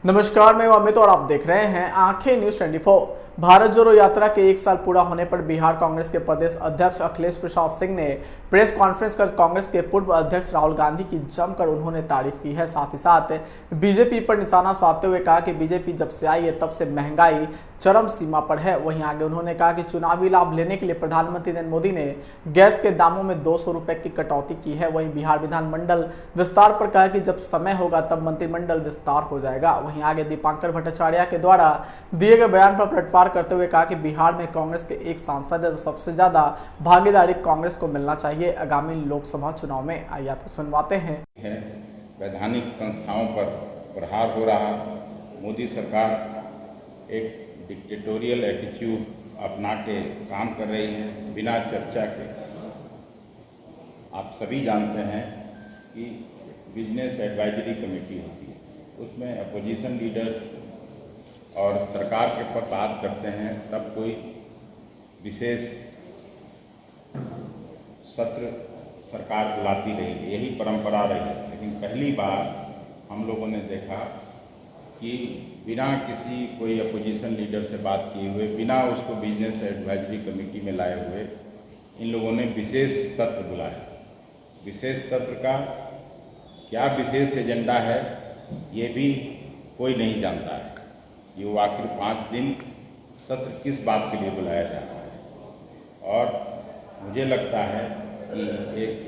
नमस्कार, मैं अमित और आप देख रहे हैं आंखें न्यूज 24। भारत जोड़ो यात्रा के एक साल पूरा होने पर बिहार कांग्रेस के प्रदेश अध्यक्ष अखिलेश प्रसाद सिंह ने प्रेस कॉन्फ्रेंस कर कांग्रेस के पूर्व अध्यक्ष राहुल गांधी की जमकर उन्होंने तारीफ की है। साथ ही साथ बीजेपी पर निशाना साधते हुए कहा कि बीजेपी जब से आई है तब से महंगाई चरम सीमा पर है। वहीं आगे उन्होंने कहा कि चुनावी लाभ लेने के लिए प्रधानमंत्री नरेंद्र मोदी ने गैस के दामों में 200 रुपए की कटौती की है। वहीं बिहार विधानमंडल विस्तार पर कहा कि जब समय होगा तब मंत्रिमंडल विस्तार हो जाएगा। वहीं आगे दीपांकर भट्टाचार्य के द्वारा दिए गए बयान पर पलटवार करते हुए कहा कि बिहार में कांग्रेस के एक सांसद है, सबसे ज्यादा भागीदारी कांग्रेस को मिलना चाहिए आगामी लोकसभा चुनाव में। आइए आपको सुनवाते हैं। वैधानिक संस्थाओं पर प्रहार हो रहा, मोदी सरकार एक डिक्टेटोरियल एटीट्यूड अपना के काम कर रही है बिना चर्चा के। आप सभी जानते हैं कि बिजनेस एडवाइजरी कमेटी होती है, उसमें अपोजिशन लीडर्स और सरकार के पर बात करते हैं तब कोई विशेष सत्र सरकार बुलाती रही है, यही परंपरा रही है। लेकिन पहली बार हम लोगों ने देखा कि बिना किसी कोई अपोजिशन लीडर से बात किए हुए, बिना उसको बिजनेस एडवाइजरी कमेटी में लाए हुए इन लोगों ने विशेष सत्र बुलाया। विशेष सत्र का क्या विशेष एजेंडा है ये भी कोई नहीं जानता है। ये वो आखिर 5 दिन सत्र किस बात के लिए बुलाया जा रहा है। और मुझे लगता है कि एक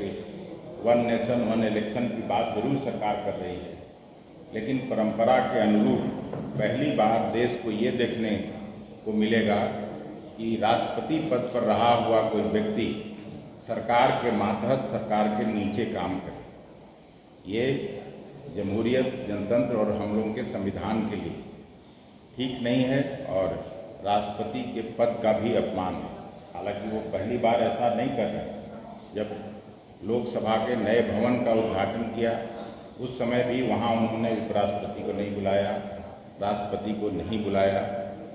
वन नेशन वन इलेक्शन की बात जरूर सरकार कर रही है, लेकिन परंपरा के अनुरूप पहली बार देश को ये देखने को मिलेगा कि राष्ट्रपति पद पर रहा हुआ कोई व्यक्ति सरकार के मातहत, सरकार के नीचे काम करे। ये जमहूरियत, जनतंत्र और हम लोगों के संविधान के लिए ठीक नहीं है और राष्ट्रपति के पद का भी अपमान है। हालांकि वो पहली बार ऐसा नहीं कर रहे। जब लोकसभा के नए भवन का उद्घाटन किया उस समय भी वहाँ उन्होंने उपराष्ट्रपति को नहीं बुलाया, राष्ट्रपति को नहीं बुलाया,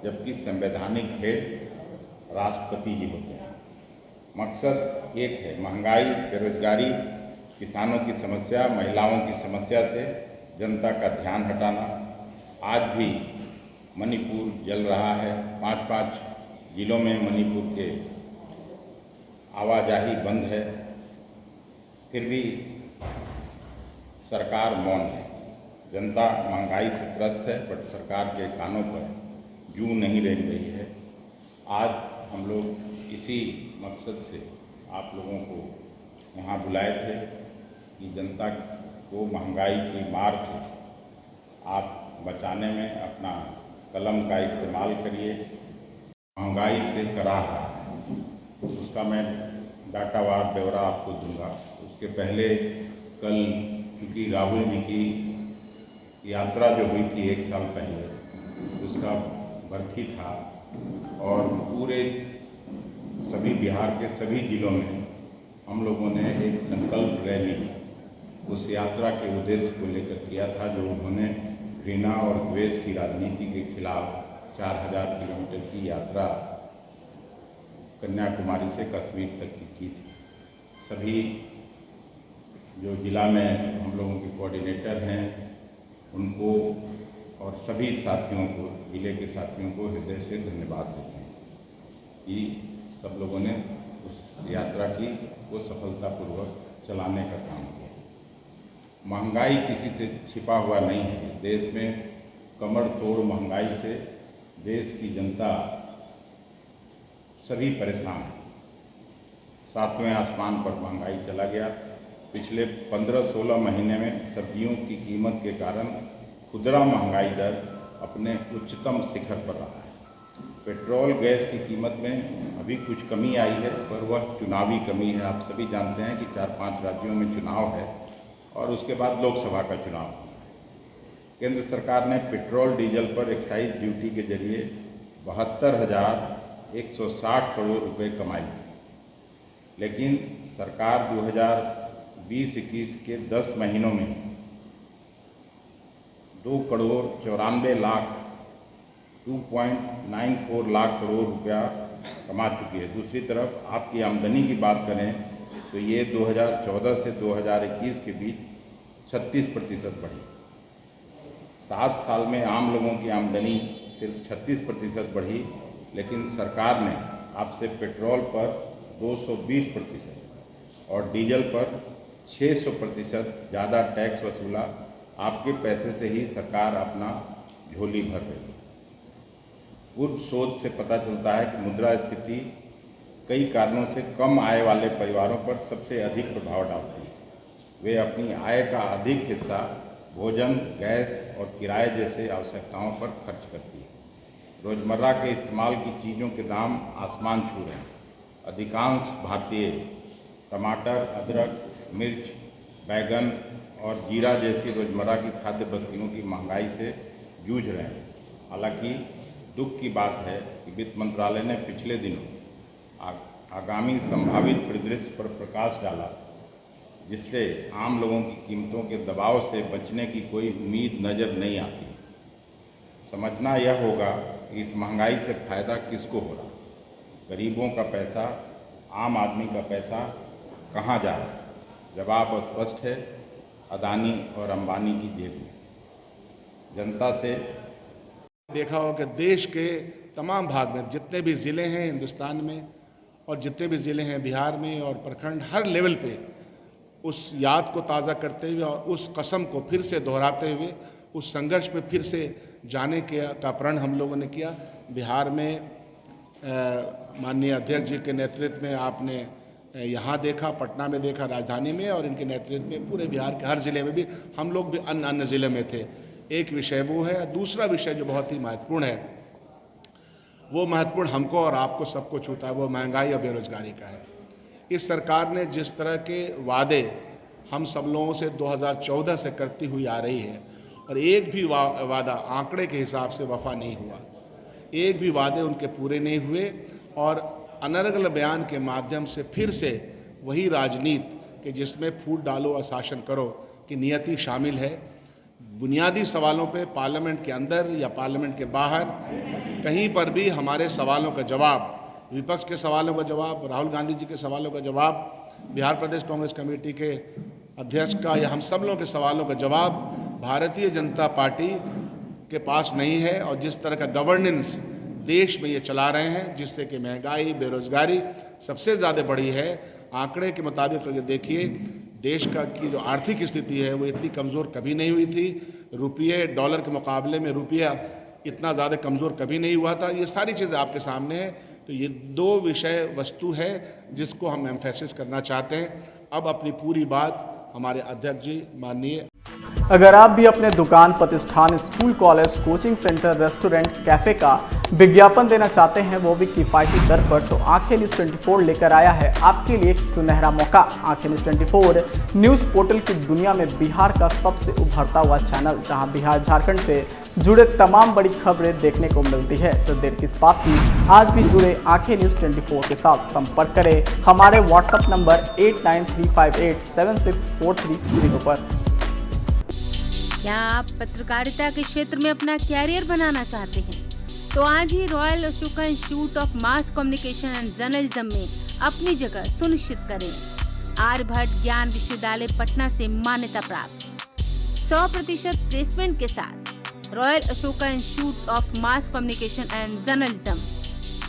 जबकि संवैधानिक हेड राष्ट्रपति जी होते हैं। मकसद एक है, महंगाई, बेरोजगारी, किसानों की समस्या, महिलाओं की समस्या से जनता का ध्यान हटाना। आज भी मणिपुर जल रहा है, 5-5 जिलों में मणिपुर के आवाजाही बंद है, फिर भी सरकार मौन है। जनता महंगाई से त्रस्त है, बट सरकार के कानों पर जूं नहीं रह रही है। आज हम लोग इसी मकसद से आप लोगों को यहाँ बुलाए थे कि जनता को महंगाई की मार से आप बचाने में अपना कलम का इस्तेमाल करिए। महंगाई से करा उसका मैं डाटावार ब्यौरा आपको दूंगा। उसके पहले कल क्योंकि राहुल जी की यात्रा जो हुई थी 1 साल पहले, उसका बरखी था और पूरे सभी बिहार के सभी जिलों में हम लोगों ने एक संकल्प रैली उस यात्रा के उद्देश्य को लेकर किया था, जो उन्होंने घृणा और द्वेष की राजनीति के खिलाफ 4000 किलोमीटर की यात्रा कन्याकुमारी से कश्मीर तक की थी। सभी जो जिला में हम लोगों के कोऑर्डिनेटर हैं उनको और सभी साथियों को, जिले के साथियों को हृदय से धन्यवाद देते हैं कि सब लोगों ने उस यात्रा को सफलतापूर्वक चलाने का काम किया। महंगाई किसी से छिपा हुआ नहीं है। इस देश में कमर तोड़ महंगाई से देश की जनता सभी परेशान है। 7वें आसमान पर महंगाई चला गया। पिछले 15-16 महीने में सब्जियों की कीमत के कारण खुदरा महंगाई दर अपने उच्चतम शिखर पर रहा है। पेट्रोल गैस की कीमत में अभी कुछ कमी आई है, पर वह चुनावी कमी है। आप सभी जानते हैं कि 4-5 राज्यों में चुनाव है और उसके बाद लोकसभा का चुनाव होना है। केंद्र सरकार ने पेट्रोल डीजल पर एक्साइज ड्यूटी के जरिए 72,160 करोड़ रुपए कमाई थी, लेकिन सरकार 2020-21 के 10 महीनों में 2,94 लाख करोड़ रुपया कमा चुकी है। दूसरी तरफ आपकी आमदनी की बात करें तो ये 2014 से 2021 के बीच 36% बढ़ी। 7 साल में आम लोगों की आमदनी सिर्फ 36% बढ़ी, लेकिन सरकार ने आपसे पेट्रोल पर 220% और डीजल पर 600% ज़्यादा टैक्स वसूला। आपके पैसे से ही सरकार अपना झोली भर रही है। पूर्व शोध से पता चलता है कि मुद्रास्फीति कई कारणों से कम आय वाले परिवारों पर सबसे अधिक प्रभाव डालती है। वे अपनी आय का अधिक हिस्सा भोजन, गैस और किराए जैसे आवश्यकताओं पर खर्च करती है। रोज़मर्रा के इस्तेमाल की चीज़ों के दाम आसमान छू रहे हैं। अधिकांश भारतीय टमाटर, अदरक, मिर्च, बैगन और जीरा जैसी रोज़मर्रा की खाद्य वस्तुओं की महंगाई से जूझ रहे हैं। हालांकि दुख की बात है कि वित्त मंत्रालय ने पिछले दिनों आगामी संभावित परिदृश्य पर प्रकाश डाला, जिससे आम लोगों की कीमतों के दबाव से बचने की कोई उम्मीद नज़र नहीं आती। समझना यह होगा कि इस महंगाई से फ़ायदा किसको हो रहा, गरीबों का पैसा, आम आदमी का पैसा कहाँ जा रहा है? जवाब स्पष्ट है, अदानी और अंबानी की जेब में। जनता से देखा हो कि देश के तमाम भाग में जितने भी ज़िले हैं हिंदुस्तान में और जितने भी ज़िले हैं बिहार में और प्रखंड, हर लेवल पे उस याद को ताज़ा करते हुए और उस कसम को फिर से दोहराते हुए उस संघर्ष में फिर से जाने का प्रण हम लोगों ने किया। बिहार में माननीय अध्यक्ष जी के नेतृत्व में आपने यहाँ देखा, पटना में देखा, राजधानी में, और इनके नेतृत्व में पूरे बिहार के हर ज़िले में भी हम लोग भी अन्य ज़िले में थे। एक विषय वो है। दूसरा विषय जो बहुत ही महत्वपूर्ण है, वो महत्वपूर्ण हमको और आपको सबको छूता है, वो महंगाई और बेरोजगारी का है। इस सरकार ने जिस तरह के वादे हम सब लोगों से 2014 से करती हुई आ रही है, और एक भी वादा आंकड़े के हिसाब से वफा नहीं हुआ, एक भी वादे उनके पूरे नहीं हुए, और अनर्गल बयान के माध्यम से फिर से वही राजनीति कि जिसमें फूट डालो और शासन करो की नियति शामिल है। बुनियादी सवालों पे पार्लियामेंट के अंदर या पार्लियामेंट के बाहर कहीं पर भी हमारे सवालों का जवाब, विपक्ष के सवालों का जवाब, राहुल गांधी जी के सवालों का जवाब, बिहार प्रदेश कांग्रेस कमेटी के अध्यक्ष का, या हम सब लोगों के सवालों का जवाब भारतीय जनता पार्टी के पास नहीं है। और जिस तरह का गवर्नेंस देश में ये चला रहे हैं, जिससे कि महंगाई, बेरोजगारी सबसे ज़्यादा बढ़ी है। आंकड़े के मुताबिक अगर देखिए, देश की जो आर्थिक स्थिति है वो इतनी कमज़ोर कभी नहीं हुई थी। रुपये डॉलर के मुकाबले में रुपया इतना ज़्यादा कमज़ोर कभी नहीं हुआ था। ये सारी चीज़ें आपके सामने हैं। तो ये दो विषय वस्तु है जिसको हम एम्फेसिस करना चाहते हैं। अब अपनी पूरी बात हमारे अध्यक्ष जी माननीय। अगर आप भी अपने दुकान, प्रतिष्ठान, school, college, coaching centre, restaurant, cafe का विज्ञापन देना चाहते हैं, वो भी किफ़ायती दर पर, तो आंखें न्यूज़ 24 लेकर आया है आपके लिए एक सुनहरा मौका। आंखें न्यूज़ 24 न्यूज़ पोर्टल की दुनिया में बिहार का सबसे उभरता हुआ चैनल, जहां बिहार झारखंड से जुड़े तमाम बड़ी खबरें देखने को मिलती है। तो देर किस बात की, आज भी जुड़े आंखें न्यूज़ 24 के साथ। संपर्क करें हमारे व्हाट्सएप नंबर 8935876430 पर। क्या आप पत्रकारिता के क्षेत्र में अपना कैरियर बनाना चाहते हैं? तो आज ही Royal Ashoka Institute of Mass Communication and Journalism में अपनी जगह सुनिश्चित करें। आर्यभट्ट ज्ञान विश्वविद्यालय पटना से मान्यता प्राप्त 100% प्लेसमेंट के साथ royal Ashoka Institute of Mass Communication and journalism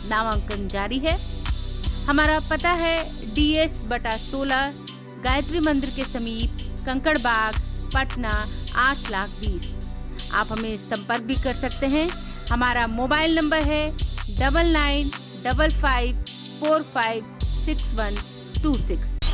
नामांकन जारी है। हमारा पता है DS/16 गायत्री मंदिर के समीप, कंकड़बाग, पटना 8,20,000। आप हमें संपर्क भी कर सकते हैं। हमारा मोबाइल नंबर है 9955456126।